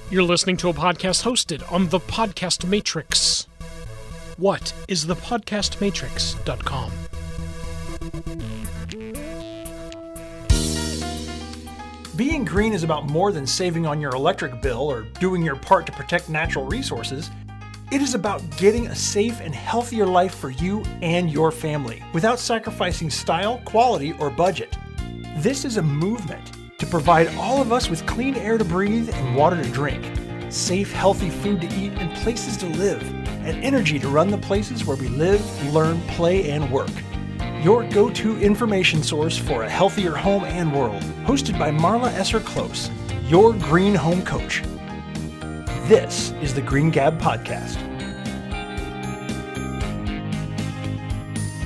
You're listening to a podcast hosted on the Podcast Matrix. What is the podcastmatrix.com? Being green is about more than saving on your electric bill or doing your part to protect natural resources. It is about getting a safe and healthier life for you and your family without sacrificing style, quality, or budget. This is a movement to provide all of us with clean air to breathe and water to drink, safe, healthy food to eat and places to live, and energy to run the places where we live, learn, play, and work. Your go-to information source for a healthier home and world, hosted by Marla Esser-Close, your green home coach. This is the Green Gab Podcast.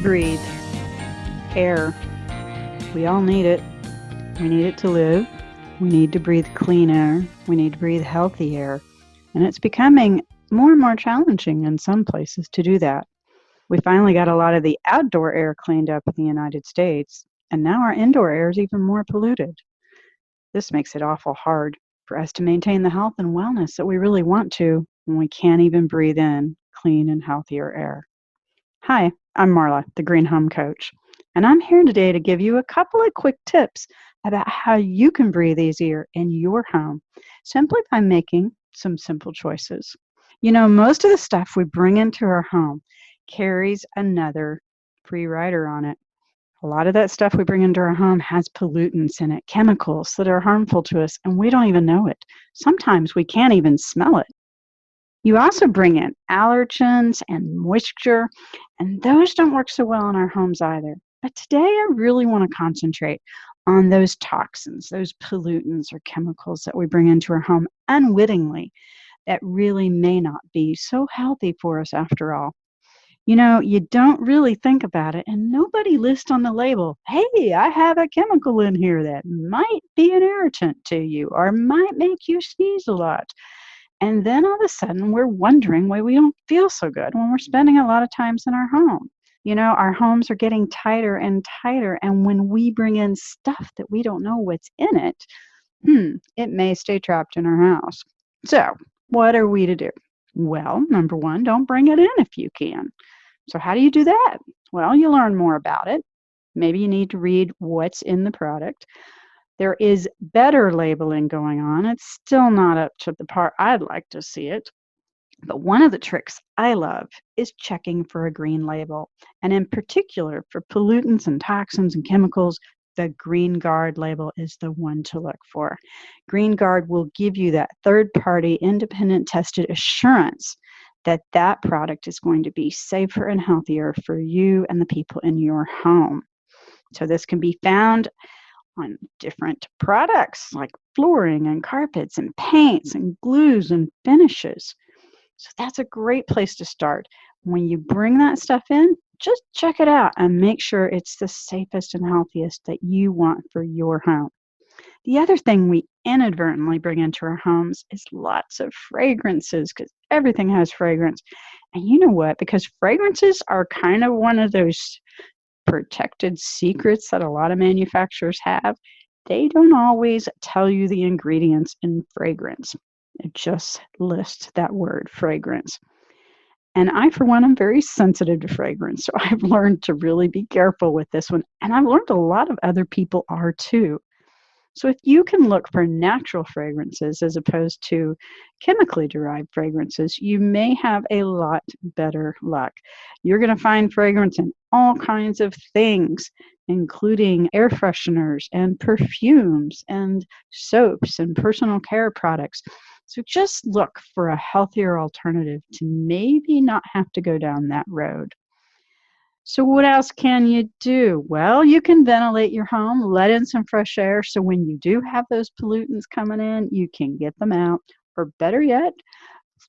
Breathe. Air. We all need it. We need it to live. We need to breathe clean air. We need to breathe healthy air. And it's becoming more and more challenging in some places to do that. We finally got a lot of the outdoor air cleaned up in the United States, and now our indoor air is even more polluted. This makes it awful hard for us to maintain the health and wellness that we really want to when we can't even breathe in clean and healthier air. Hi, I'm Marla, the Green Home Coach, and I'm here today to give you a couple of quick tips about how you can breathe easier in your home simply by making some simple choices. You know, most of the stuff we bring into our home carries another free rider on it. A lot of that stuff we bring into our home has pollutants in it, chemicals that are harmful to us, and we don't even know it. Sometimes we can't even smell it. You also bring in allergens and moisture, and those don't work so well in our homes either. But today I really want to concentrate on those toxins, those pollutants or chemicals that we bring into our home unwittingly that really may not be so healthy for us after all. You know, you don't really think about it, and nobody lists on the label, hey, I have a chemical in here that might be an irritant to you or might make you sneeze a lot. And then all of a sudden, we're wondering why we don't feel so good when we're spending a lot of times in our home. You know, our homes are getting tighter and tighter, and when we bring in stuff that we don't know what's in it, it may stay trapped in our house. So, what are we to do? Well, number one, don't bring it in if you can. So how do you do that? Well, you learn more about it. Maybe you need to read what's in the product. There is better labeling going on. It's still not up to the part I'd like to see it. But one of the tricks I love is checking for a green label. And in particular, for pollutants and toxins and chemicals, the Green Guard label is the one to look for. Green Guard will give you that third-party, independent tested assurance that that product is going to be safer and healthier for you and the people in your home. So this can be found on different products like flooring and carpets and paints and glues and finishes. So that's a great place to start. When you bring that stuff in, just check it out and make sure it's the safest and healthiest that you want for your home. The other thing we inadvertently bring into our homes is lots of fragrances, because everything has fragrance. And you know what? Because fragrances are kind of one of those protected secrets that a lot of manufacturers have. They don't always tell you the ingredients in fragrance. It just lists that word, fragrance. And I, for one, am very sensitive to fragrance, so I've learned to really be careful with this one. And I've learned a lot of other people are too. So if you can look for natural fragrances as opposed to chemically derived fragrances, you may have a lot better luck. You're going to find fragrance in all kinds of things, including air fresheners and perfumes and soaps and personal care products. So just look for a healthier alternative to maybe not have to go down that road. So what else can you do? Well, you can ventilate your home, let in some fresh air, so when you do have those pollutants coming in, you can get them out. Or better yet,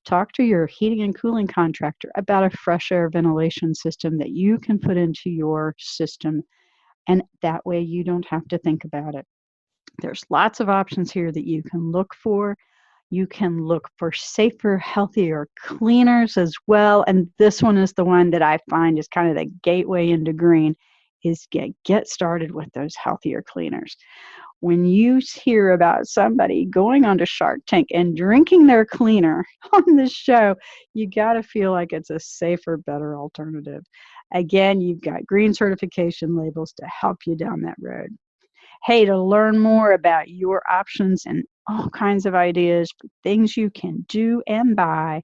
talk to your heating and cooling contractor about a fresh air ventilation system that you can put into your system, and that way you don't have to think about it. There's lots of options here that you can look for. You can look for safer, healthier cleaners as well. And this one is the one that I find is kind of the gateway into green, is get started with those healthier cleaners. when you hear about somebody going onto Shark Tank and drinking their cleaner on this show, you got to feel like it's a safer, better alternative. Again, you've got green certification labels to help you down that road. Hey, to learn more about your options and all kinds of ideas for things you can do and buy,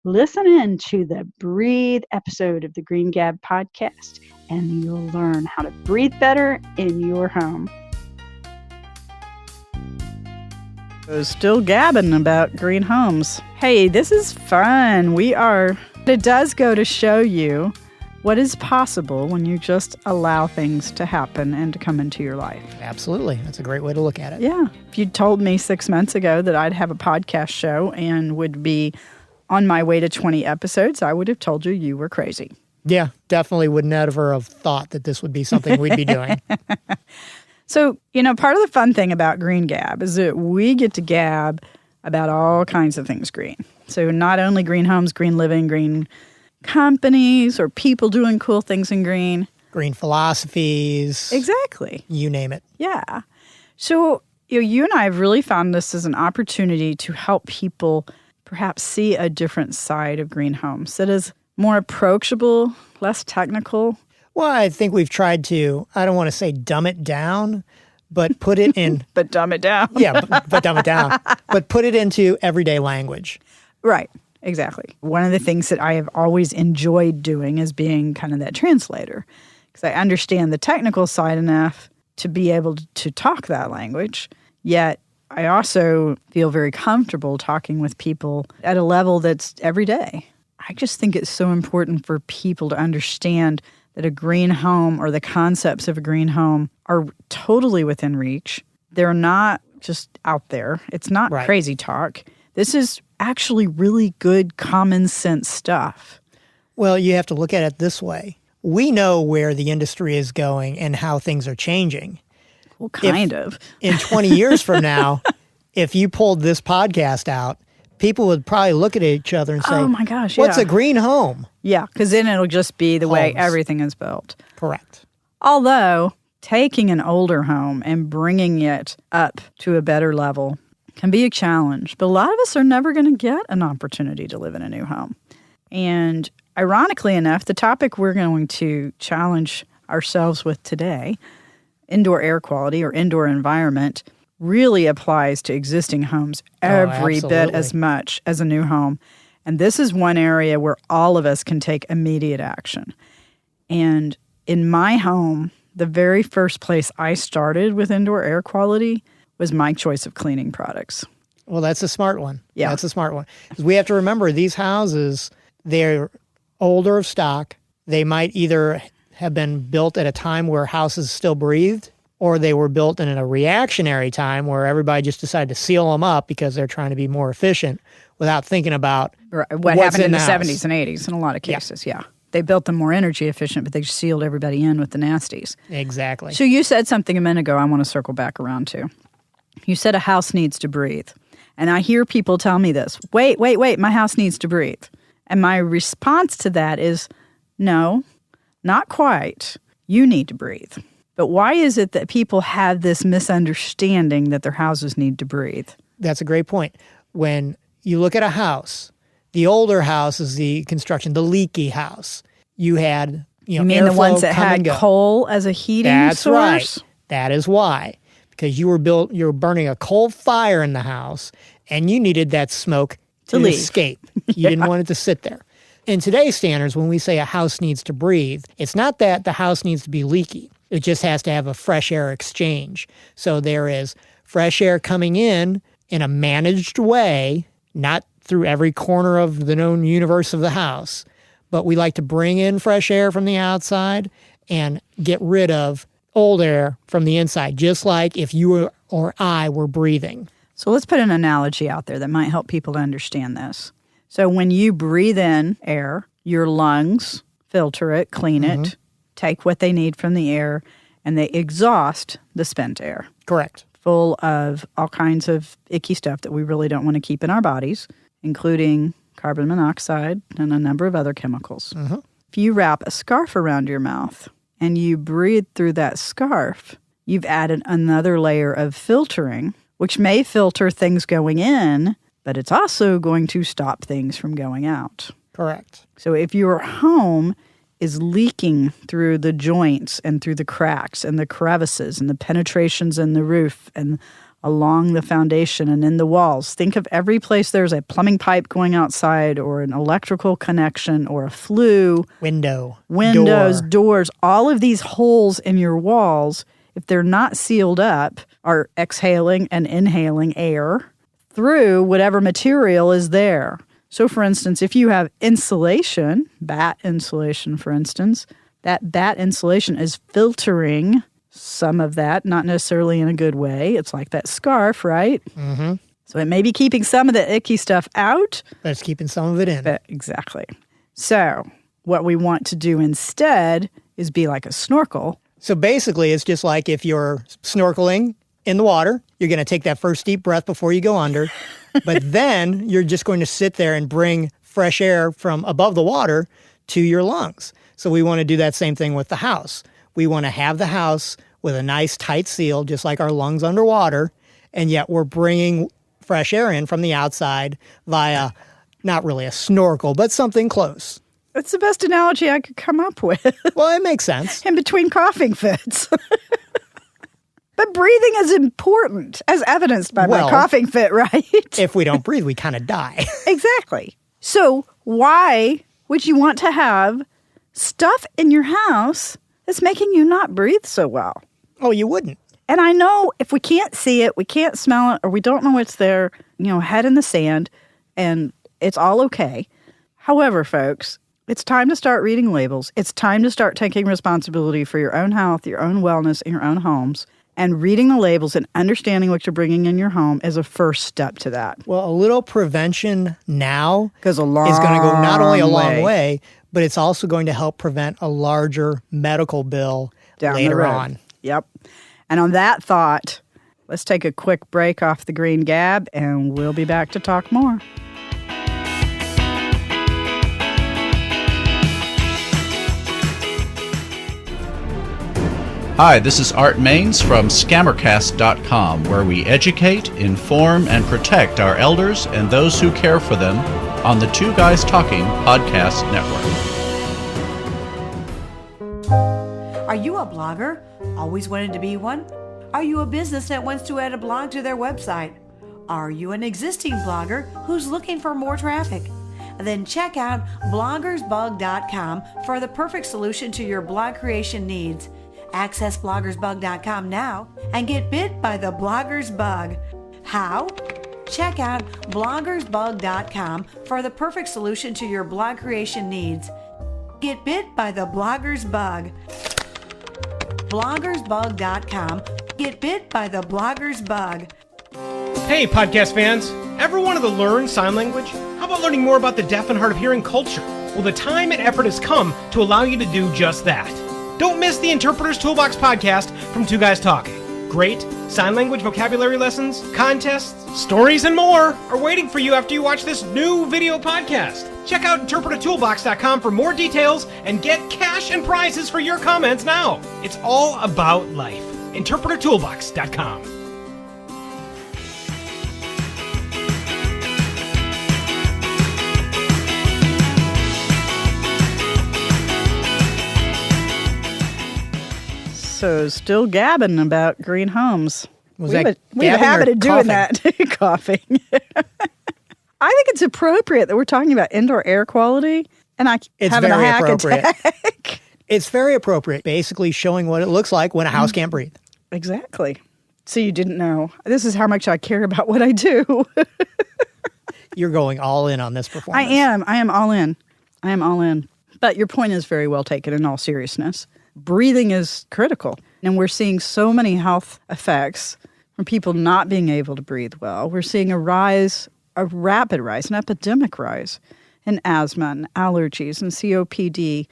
listen in to the Breathe episode of the Green Gab podcast, and you'll learn how to breathe better in your home. Still gabbing about green homes. Hey, this is fun. It does go to show you what is possible when you just allow things to happen and to come into your life. Absolutely. That's a great way to look at it. Yeah. If you'd told me 6 months ago that I'd have a podcast show and would be on my way to 20 episodes, I would have told you were crazy. Yeah, definitely would never have thought that this would be something we'd be doing. So, part of the fun thing about Green Gab is that we get to gab about all kinds of things green. So not only green homes, green living, green companies, or people doing cool things in green. Green philosophies. Exactly. You name it. Yeah. So you and I have really found this as an opportunity to help people perhaps see a different side of green homes that is more approachable, less technical. Well, I think we've tried to, I don't want to say dumb it down, but put it in... But dumb it down. Yeah, but dumb it down. But put it into everyday language. Right, exactly. One of the things that I have always enjoyed doing is being kind of that translator, because I understand the technical side enough to be able to talk that language, yet I also feel very comfortable talking with people at a level that's everyday. I just think it's so important for people to understand that a green home or the concepts of a green home are totally within reach. They're not just out there. It's not crazy talk. This is actually really good common sense stuff. Well, you have to look at it this way. We know where the industry is going and how things are changing. Well, kind of. In 20 years from now, if you pulled this podcast out, people would probably look at each other and say, oh my gosh, what's a green home? Yeah, because then it'll just be the way everything is built. Correct. Although taking an older home and bringing it up to a better level can be a challenge. But a lot of us are never going to get an opportunity to live in a new home. And ironically enough, the topic we're going to challenge ourselves with today, indoor air quality or indoor environment, really applies to existing homes every bit as much as a new home. And this is one area where all of us can take immediate action. And in my home, the very first place I started with indoor air quality was my choice of cleaning products. Well, that's a smart one. Yeah. That's a smart one. Because we have to remember these houses, they're older of stock. They might either have been built at a time where houses still breathed, or they were built in a reactionary time where everybody just decided to seal them up because they're trying to be more efficient without thinking about what happened in the 70s and 80s in a lot of cases. Yeah. They built them more energy efficient, but they just sealed everybody in with the nasties. Exactly. So you said something a minute ago I want to circle back around to. You said a house needs to breathe. And I hear people tell me this, wait, my house needs to breathe. And my response to that is, no, not quite. You need to breathe. But why is it that people have this misunderstanding that their houses need to breathe? That's a great point. When you look at a house, the older house is the construction, the leaky house. You had, You mean the ones that had coal as a heating source? That's right. That is why. Because you were burning a coal fire in the house, and you needed that smoke to escape. You didn't want it to sit there. In today's standards, when we say a house needs to breathe, it's not that the house needs to be leaky. It just has to have a fresh air exchange. So there is fresh air coming in a managed way, not through every corner of the known universe of the house. But we like to bring in fresh air from the outside and get rid of old air from the inside, just like if you or I were breathing. So let's put an analogy out there that might help people to understand this. So when you breathe in air, your lungs filter it, clean it, take what they need from the air, and they exhaust the spent air. Correct. Full of all kinds of icky stuff that we really don't want to keep in our bodies, including carbon monoxide and a number of other chemicals. If you wrap a scarf around your mouth and you breathe through that scarf, you've added another layer of filtering, which may filter things going in, but it's also going to stop things from going out. Correct. So if your home is leaking through the joints and through the cracks and the crevices and the penetrations in the roof and along the foundation and in the walls, think of every place there's a plumbing pipe going outside or an electrical connection or a flue. Windows, doors, all of these holes in your walls, if they're not sealed up, are exhaling and inhaling air through whatever material is there. So, for instance, if you have insulation, bat insulation, for instance, that bat insulation is filtering some of that, not necessarily in a good way. It's like that scarf, right? Mm-hmm. So it may be keeping some of the icky stuff out. But it's keeping some of it in. Exactly. So what we want to do instead is be like a snorkel. So basically, it's just like if you're snorkeling in the water, you're going to take that first deep breath before you go under. But then you're just going to sit there and bring fresh air from above the water to your lungs. So we want to do that same thing with the house. We want to have the house with a nice tight seal, just like our lungs underwater, and yet we're bringing fresh air in from the outside via not really a snorkel, but something close. That's the best analogy I could come up with. Well, it makes sense. In between coughing fits. But breathing is important, as evidenced by my coughing fit, right? If we don't breathe, we kind of die. Exactly. So why would you want to have stuff in your house that's making you not breathe so well? Oh, you wouldn't. And I know if we can't see it, we can't smell it, or we don't know what's there, head in the sand, and it's all okay. However, folks, it's time to start reading labels. It's time to start taking responsibility for your own health, your own wellness, in your own homes. And reading the labels and understanding what you're bringing in your home is a first step to that. Well, a little prevention now is going to go not only a long way, but it's also going to help prevent a larger medical bill down later on. Yep. And on that thought, let's take a quick break off the Green Gab, and we'll be back to talk more. Hi, this is Art Maines from Scammercast.com, where we educate, inform, and protect our elders and those who care for them on the Two Guys Talking podcast network. Are you a blogger? Always wanted to be one? Are you a business that wants to add a blog to their website? Are you an existing blogger who's looking for more traffic? Then check out bloggersbug.com for the perfect solution to your blog creation needs. Access bloggersbug.com now and get bit by the blogger's bug. How? Check out bloggersbug.com for the perfect solution to your blog creation needs. Get bit by the blogger's bug. Bloggersbug.com. Get bit by the blogger's bug. Hey, podcast fans. Ever wanted to learn sign language? How about learning more about the deaf and hard of hearing culture? Well, the time and effort has come to allow you to do just that. Don't miss the Interpreter's Toolbox podcast from Two Guys Talking. Great sign language vocabulary lessons, contests, stories, and more are waiting for you after you watch this new video podcast. Check out interpretertoolbox.com for more details and get cash and prizes for your comments now. It's all about life. interpretertoolbox.com. So still gabbing about green homes. We have a habit of doing that. Coughing. I think it's appropriate that we're talking about indoor air quality, and it's having very a hack appropriate. Attack. It's very appropriate, basically showing what it looks like when a house can't breathe. Exactly. So you didn't know. This is how much I care about what I do. You're going all in on this performance. I am all in. I am all in. But your point is very well taken in all seriousness. Breathing is critical. And we're seeing so many health effects from people not being able to breathe well. We're seeing a rapid rise, an epidemic rise in asthma and allergies and COPD.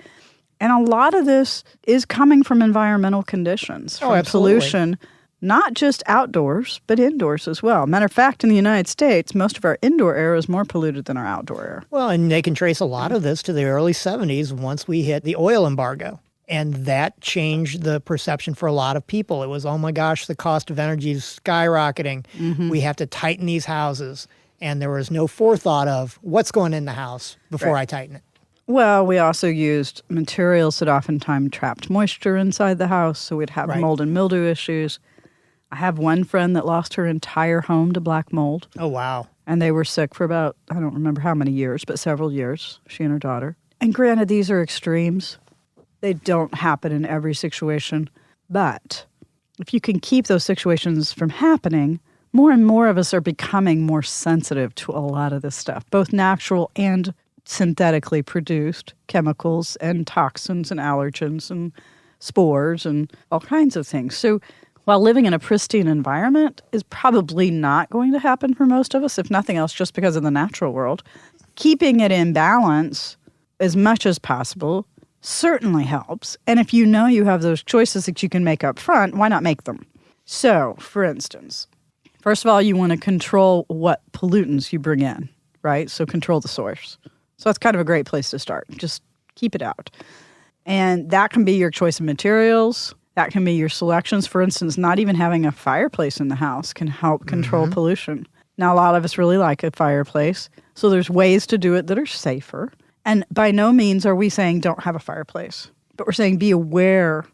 And a lot of this is coming from environmental conditions, from pollution, not just outdoors, but indoors as well. Matter of fact, in the United States, most of our indoor air is more polluted than our outdoor air. Well, and they can trace a lot of this to the early 70s once we hit the oil embargo. And that changed the perception for a lot of people. It was, oh my gosh, the cost of energy is skyrocketing. We have to tighten these houses. And there was no forethought of what's going in the house before I tighten it. Well, we also used materials that oftentimes trapped moisture inside the house, so we'd have mold and mildew issues. I have one friend that lost her entire home to black mold. Oh, wow. And they were sick for about, I don't remember how many years, but several years, she and her daughter. And granted, these are extremes. They don't happen in every situation. But if you can keep those situations from happening, more and more of us are becoming more sensitive to a lot of this stuff, both natural and synthetically produced chemicals and toxins and allergens and spores and all kinds of things. So while living in a pristine environment is probably not going to happen for most of us, if nothing else, just because of the natural world, keeping it in balance as much as possible certainly helps. And if you know you have those choices that you can make up front, why not make them? So, for instance, first of all, you want to control what pollutants you bring in, right? So control the source. So that's kind of a great place to start. Just keep it out. And that can be your choice of materials. That can be your selections. For instance, not even having a fireplace in the house can help control pollution. Now, a lot of us really like a fireplace. So there's ways to do it that are safer. And by no means are we saying don't have a fireplace. But we're saying be aware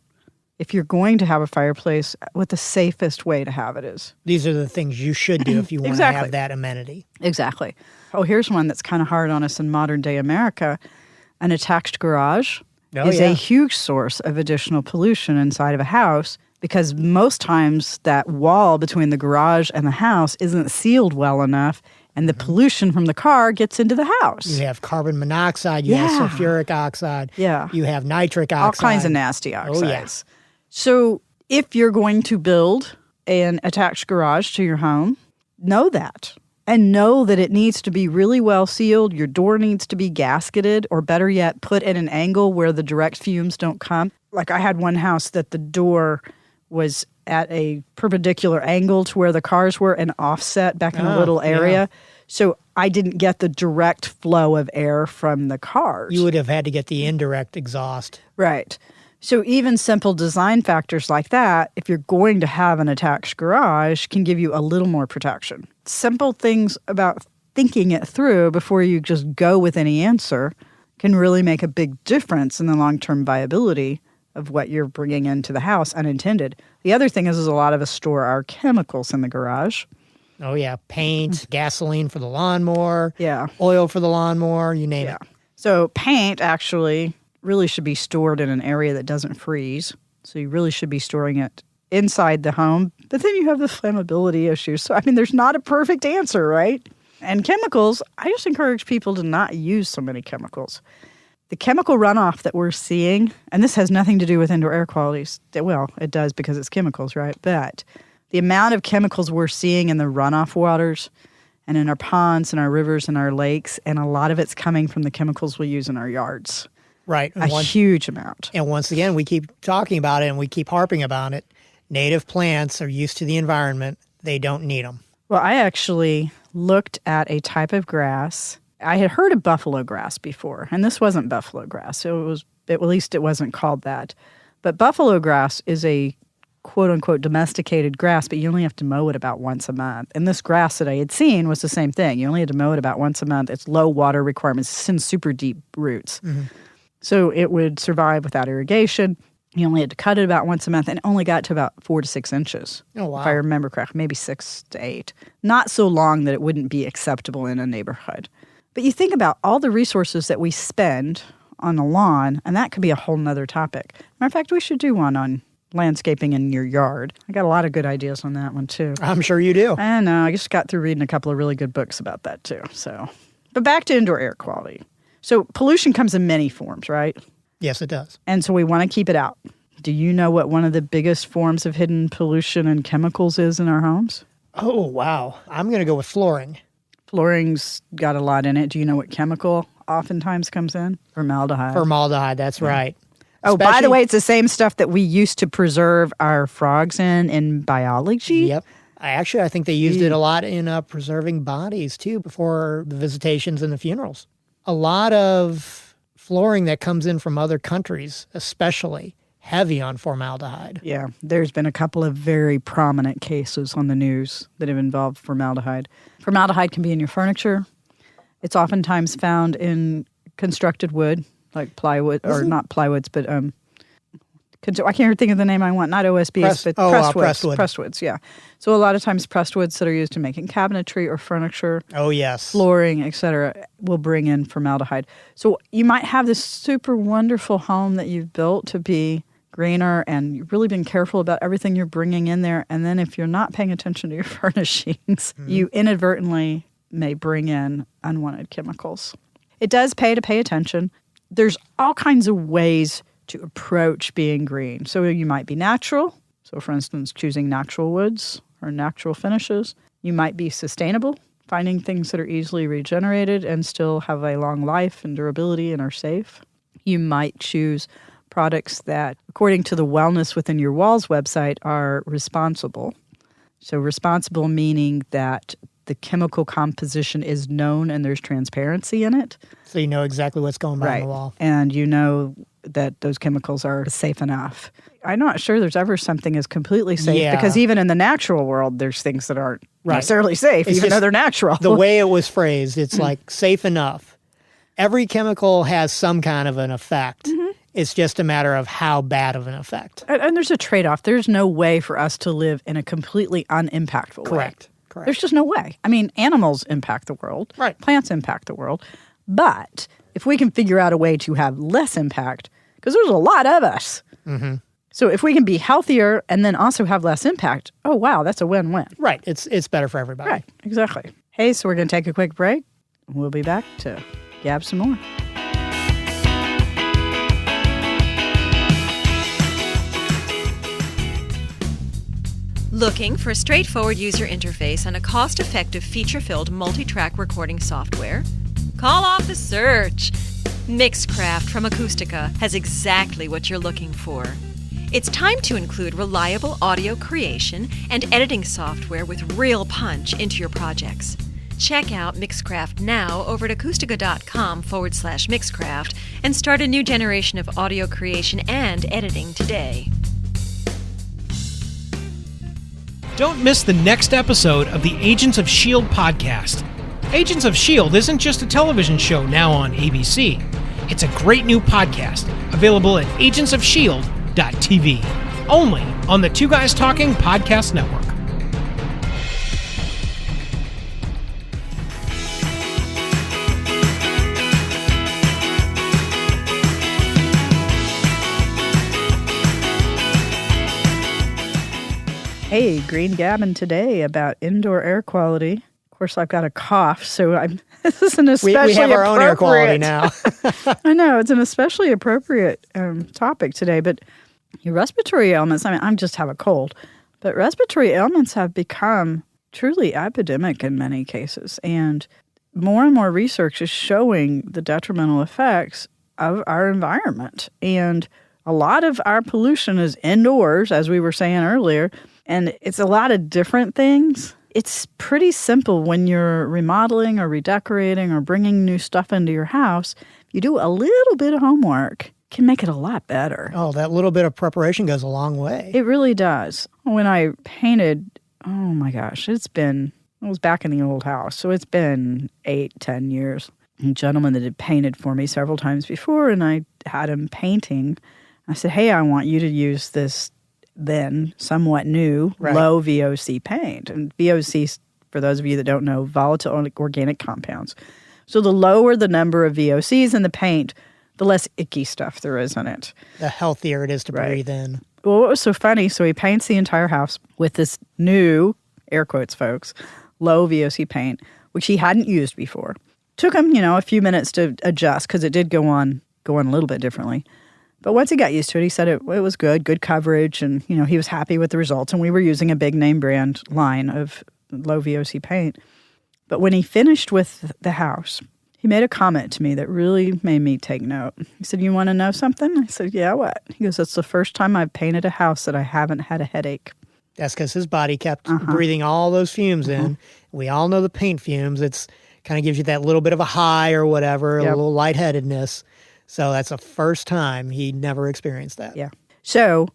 if you're going to have a fireplace, what the safest way to have it is. These are the things you should do if you want to have that amenity. Exactly. Oh, here's one that's kind of hard on us in modern day America. An attached garage is a huge source of additional pollution inside of a house because most times that wall between the garage and the house isn't sealed well enough and the pollution from the car gets into the house. You have carbon monoxide, you have sulfuric oxide, you have nitric oxide. All kinds of nasty oxides. Oh, yes. So if you're going to build an attached garage to your home, know that. And know that it needs to be really well sealed. Your door needs to be gasketed, or better yet, put at an angle where the direct fumes don't come. Like I had one house that the door was at a perpendicular angle to where the cars were and offset back in a little area. So I didn't get the direct flow of air from the cars. You would have had to get the indirect exhaust. Right. So even simple design factors like that, if you're going to have an attached garage, can give you a little more protection. Simple things about thinking it through before you just go with any answer can really make a big difference in the long-term viability of what you're bringing into the house unintended. The other thing is a lot of us store our chemicals in the garage. Oh, yeah. Paint, gasoline for the lawnmower, Yeah. oil for the lawnmower, you name it. So paint actually really should be stored in an area that doesn't freeze. So you really should be storing it inside the home. But then you have the flammability issues. So, I mean, there's not a perfect answer, right? And chemicals, I just encourage people to not use so many chemicals. The chemical runoff that we're seeing, and this has nothing to do with indoor air quality. Well, it does because it's chemicals, right? But the amount of chemicals we're seeing in the runoff waters and in our ponds and our rivers and our lakes, and a lot of it's coming from the chemicals we use in our yards. Right. A huge amount. And once again, we keep talking about it and we keep harping about it. Native plants are used to the environment. They don't need them. Well, I actually looked at a type of grass. I had heard of buffalo grass before, and this wasn't buffalo grass. At least it wasn't called that. But buffalo grass is a quote-unquote domesticated grass, but you only have to mow it about once a month. And this grass that I had seen was the same thing. You only had to mow it about once a month. It's low water requirements. It's in super deep roots. Mm-hmm. So it would survive without irrigation. You only had to cut it about once a month, and it only got to about 4 to 6 inches. Oh, wow. If I remember correctly, maybe 6 to 8. Not so long that it wouldn't be acceptable in a neighborhood. But you think about all the resources that we spend on a lawn, and that could be a whole nother topic. Matter of fact, we should do one on landscaping in your yard. I got a lot of good ideas on that one, too. I'm sure you do. I know. I just got through reading a couple of really good books about that, too. But back to indoor air quality. So pollution comes in many forms, right? Yes, it does. And so we want to keep it out. Do you know what one of the biggest forms of hidden pollution and chemicals is in our homes? Oh, wow. I'm going to go with flooring. Flooring's got a lot in it. Do you know what chemical oftentimes comes in? Formaldehyde. Formaldehyde, that's right. Oh, by the way, it's the same stuff that we used to preserve our frogs in biology. Yep. I think they used it a lot in preserving bodies, too, before the visitations and the funerals. A lot of flooring that comes in from other countries, especially heavy on formaldehyde. Yeah, there's been a couple of very prominent cases on the news that have involved formaldehyde. Formaldehyde can be in your furniture. It's oftentimes found in constructed wood, like plywood, or not plywoods, but I can't even think of the name I want. Not OSBs, but pressed woods, yeah. So a lot of times pressed woods that are used in making cabinetry or furniture, flooring, etc., will bring in formaldehyde. So you might have this super wonderful home that you've built to be greener, and you've really been careful about everything you're bringing in there. And then if you're not paying attention to your furnishings, you inadvertently may bring in unwanted chemicals. It does pay to pay attention. There's all kinds of ways to approach being green. So you might be natural. So for instance, choosing natural woods or natural finishes. You might be sustainable, finding things that are easily regenerated and still have a long life and durability and are safe. You might choose products that, according to the Wellness Within Your Walls website, are responsible. So responsible meaning that the chemical composition is known and there's transparency in it. So you know exactly what's going on the wall. And you know that those chemicals are safe enough. I'm not sure there's ever something as completely safe because even in the natural world, there's things that aren't necessarily safe, even though they're natural. The way it was phrased, it's like safe enough. Every chemical has some kind of an effect. It's just a matter of how bad of an effect. And there's a trade-off. There's no way for us to live in a completely unimpactful way. Correct. There's just no way. I mean, animals impact the world. Right. Plants impact the world. But if we can figure out a way to have less impact, because there's a lot of us. So if we can be healthier and then also have less impact, oh, wow, that's a win-win. Right. It's better for everybody. Right. Exactly. Hey, so we're going to take a quick break. We'll be back to gab some more. Looking for a straightforward user interface and a cost-effective, feature-filled multi-track recording software? Call off the search! Mixcraft from Acoustica has exactly what you're looking for. It's time to include reliable audio creation and editing software with real punch into your projects. Check out Mixcraft now over at acoustica.com/Mixcraft and start a new generation of audio creation and editing today. Don't miss the next episode of the Agents of S.H.I.E.L.D. podcast. Agents of S.H.I.E.L.D. isn't just a television show now on ABC. It's a great new podcast available at agentsofshield.tv, only on the Two Guys Talking podcast network. Hey, Green Gavin today about indoor air quality. Of course, I've got a cough, so this is an especially we have our own air quality now. I know, it's an especially appropriate topic today, but your respiratory ailments, I just have a cold, but respiratory ailments have become truly epidemic in many cases, and more research is showing the detrimental effects of our environment, and a lot of our pollution is indoors, as we were saying earlier, and it's a lot of different things. It's pretty simple when you're remodeling or redecorating or bringing new stuff into your house. If you do a little bit of homework, it can make it a lot better. Oh, that little bit of preparation goes a long way. It really does. When I painted, oh my gosh, I was back in the old house, so it's been 8-10 years. A gentleman that had painted for me several times before, and I had him painting. I said, hey, I want you to use this then somewhat new low VOC paint. And VOC, for those of you that don't know, volatile organic compounds. So the lower the number of VOCs in the paint, the less icky stuff there is in it. The healthier it is to breathe in. Well, what was so funny, so he paints the entire house with this new, air quotes folks, low VOC paint, which he hadn't used before. Took him, a few minutes to adjust because it did go on a little bit differently. But once he got used to it, he said it was good coverage, and he was happy with the results. And we were using a big name brand line of low VOC paint. But when he finished with the house, he made a comment to me that really made me take note. He said, "You want to know something?" I said, "Yeah, what?" He goes, "It's the first time I've painted a house that I haven't had a headache." That's because his body kept breathing all those fumes in. We all know the paint fumes. It's kind of gives you that little bit of a high or whatever, a little lightheadedness. So that's the first time he'd never experienced that. Yeah. So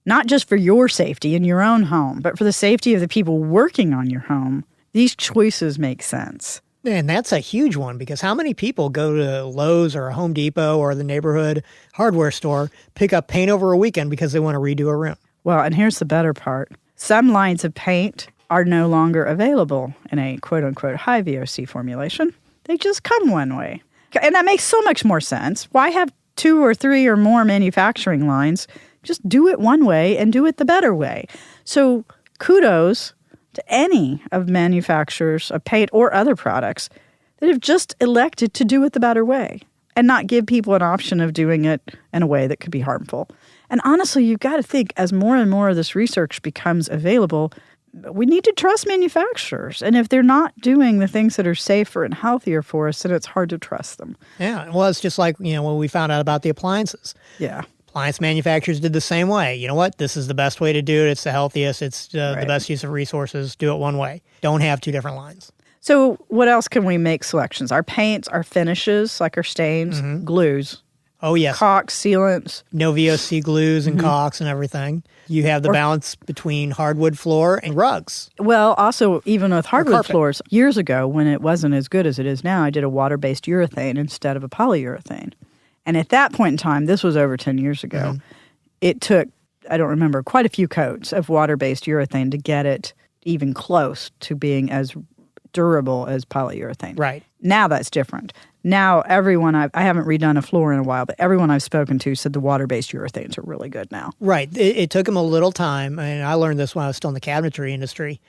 not just for your safety in your own home, but for the safety of the people working on your home, these choices make sense. And that's a huge one, because how many people go to Lowe's or a Home Depot or the neighborhood hardware store, pick up paint over a weekend because they want to redo a room? Well, and here's the better part. Some lines of paint are no longer available in a quote-unquote high VOC formulation. They just come one way. And that makes so much more sense. Why have 2 or 3 or more manufacturing lines? Just do it one way and do it the better way. So kudos to any of manufacturers of paint or other products that have just elected to do it the better way and not give people an option of doing it in a way that could be harmful. And honestly, you've got to think, as more and more of this research becomes available, we need to trust manufacturers. And if they're not doing the things that are safer and healthier for us, then it's hard to trust them. Yeah, well, it's just like, when we found out about the appliances. Yeah. Appliance manufacturers did the same way. You know what? This is the best way to do it. It's the healthiest. It's the best use of resources. Do it one way. Don't have 2 different lines. So what else can we make selections? Our paints, our finishes, like our stains, glues. Oh, yes. Caulks, sealants. No VOC glues and caulks and everything. You have the balance between hardwood floor and rugs. Well, also, even with hardwood floors, years ago, when it wasn't as good as it is now, I did a water-based urethane instead of a polyurethane. And at that point in time, this was over 10 years ago, it took, I don't remember, quite a few coats of water-based urethane to get it even close to being as durable as polyurethane. Right. Now that's different. Now everyone, I haven't redone a floor in a while, but everyone I've spoken to said the water-based urethanes are really good now. Right. It took them a little time, and I learned this when I was still in the cabinetry industry.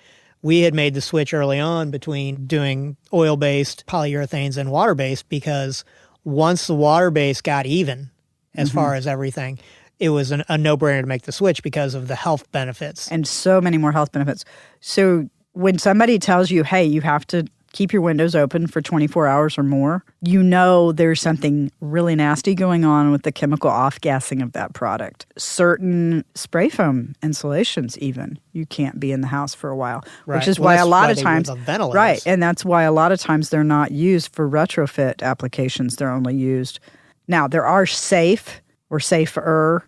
We had made the switch early on between doing oil-based polyurethanes and water-based, because once the water-based got even as far as everything, it was a no-brainer to make the switch because of the health benefits. And so many more health benefits. So when somebody tells you, hey, you have to keep your windows open for 24 hours or more, you know there's something really nasty going on with the chemical off-gassing of that product. Certain spray foam insulations even, you can't be in the house for a while, which is why a lot of times, right, and that's why a lot of times they're not used for retrofit applications. They're only used. Now, there are safe or safer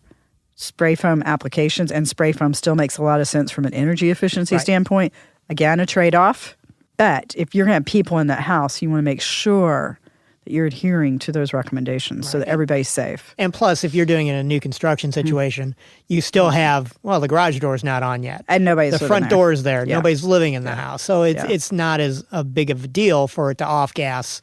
spray foam applications, and spray foam still makes a lot of sense from an energy efficiency standpoint. Again, a trade-off. But if you're going to have people in that house, you want to make sure that you're adhering to those recommendations so that everybody's safe. And plus, if you're doing it in a new construction situation, you still have, the garage door's not on yet. And nobody's the front door is there. Yeah. Nobody's living in the house. So it's not as a big of a deal for it to off-gas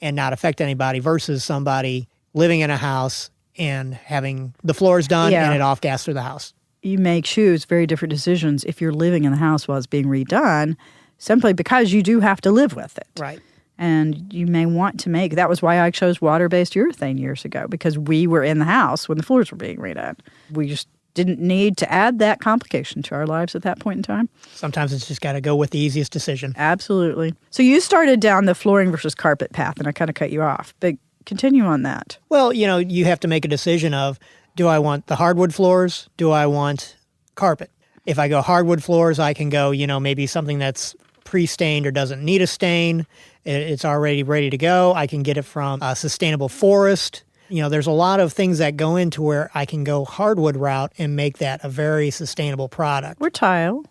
and not affect anybody versus somebody living in a house and having the floors done and it off-gas through the house. You may choose very different decisions if you're living in the house while it's being redone, simply because you do have to live with it. Right. And you may want to make, that was why I chose water-based urethane years ago, because we were in the house when the floors were being redone. We just didn't need to add that complication to our lives at that point in time. Sometimes it's just got to go with the easiest decision. Absolutely. So you started down the flooring versus carpet path, and I kind of cut you off, but continue on that. Well, you have to make a decision of, do I want the hardwood floors? Do I want carpet? If I go hardwood floors, I can go, maybe something that's pre-stained or doesn't need a stain. It's already ready to go. I can get it from a sustainable forest. There's a lot of things that go into where I can go hardwood route and make that a very sustainable product. Or tile.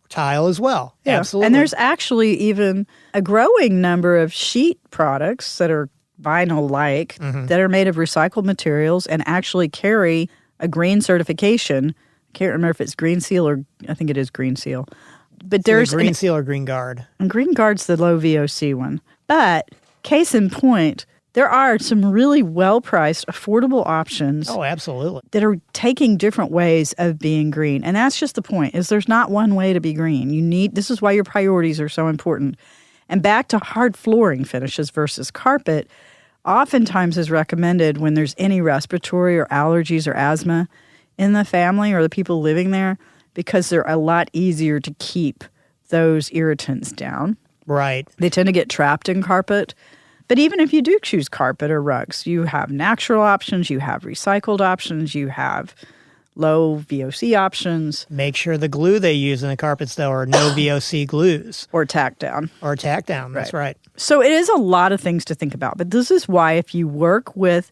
Tile as well. Yeah. Absolutely. And there's actually even a growing number of sheet products that are vinyl-like that are made of recycled materials and actually carry a green certification. I can't remember if it's Green Seal or I think it is Green Seal. But there's Green Seal or Green Guard. And Green Guard's the low VOC one. But case in point, there are some really well-priced, affordable options. Oh, absolutely. That are taking different ways of being green. And that's just the point, is there's not one way to be green. This is why your priorities are so important. And back to hard flooring finishes versus carpet, oftentimes is recommended when there's any respiratory or allergies or asthma in the family or the people living there, because they're a lot easier to keep those irritants down. Right. They tend to get trapped in carpet. But even if you do choose carpet or rugs, you have natural options, you have recycled options, you have low VOC options. Make sure the glue they use in the carpets, though, are no VOC glues. Or tack down. That's right. So it is a lot of things to think about. But this is why if you work with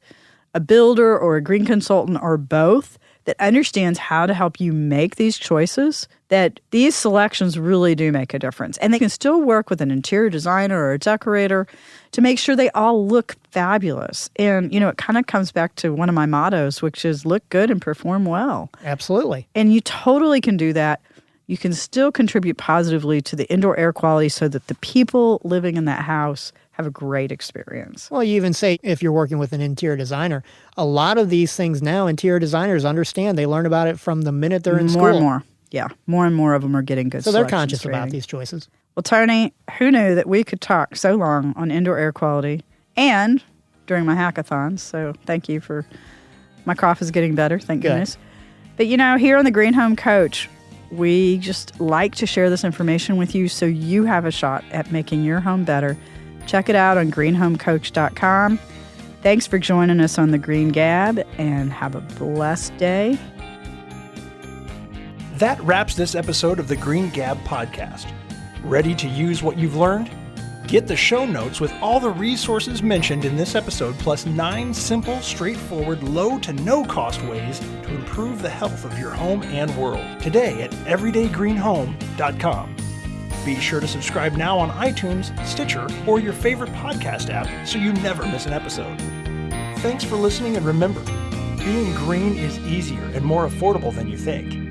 a builder or a green consultant or both that understands how to help you make these choices, that these selections really do make a difference. And they can still work with an interior designer or a decorator to make sure they all look fabulous. And, it kind of comes back to one of my mottos, which is look good and perform well. Absolutely. And you totally can do that. You can still contribute positively to the indoor air quality so that the people living in that house have a great experience. Well, you even say if you're working with an interior designer, a lot of these things now, interior designers understand. They learn about it from the minute they're in school. More and more. Yeah, more and more of them are getting good So they're selection conscious training. about these choices. Well, Tony, who knew that we could talk so long on indoor air quality and during my hackathons? So thank you for, my cough is getting better, thank goodness. But here on the Green Home Coach, we just like to share this information with you so you have a shot at making your home better. Check it out on greenhomecoach.com. Thanks for joining us on the Green Gab, and have a blessed day. That wraps this episode of the Green Gab podcast. Ready to use what you've learned? Get the show notes with all the resources mentioned in this episode, plus 9 simple, straightforward, low to no cost ways to improve the health of your home and world today at everydaygreenhome.com. Be sure to subscribe now on iTunes, Stitcher, or your favorite podcast app so you never miss an episode. Thanks for listening, and remember, being green is easier and more affordable than you think.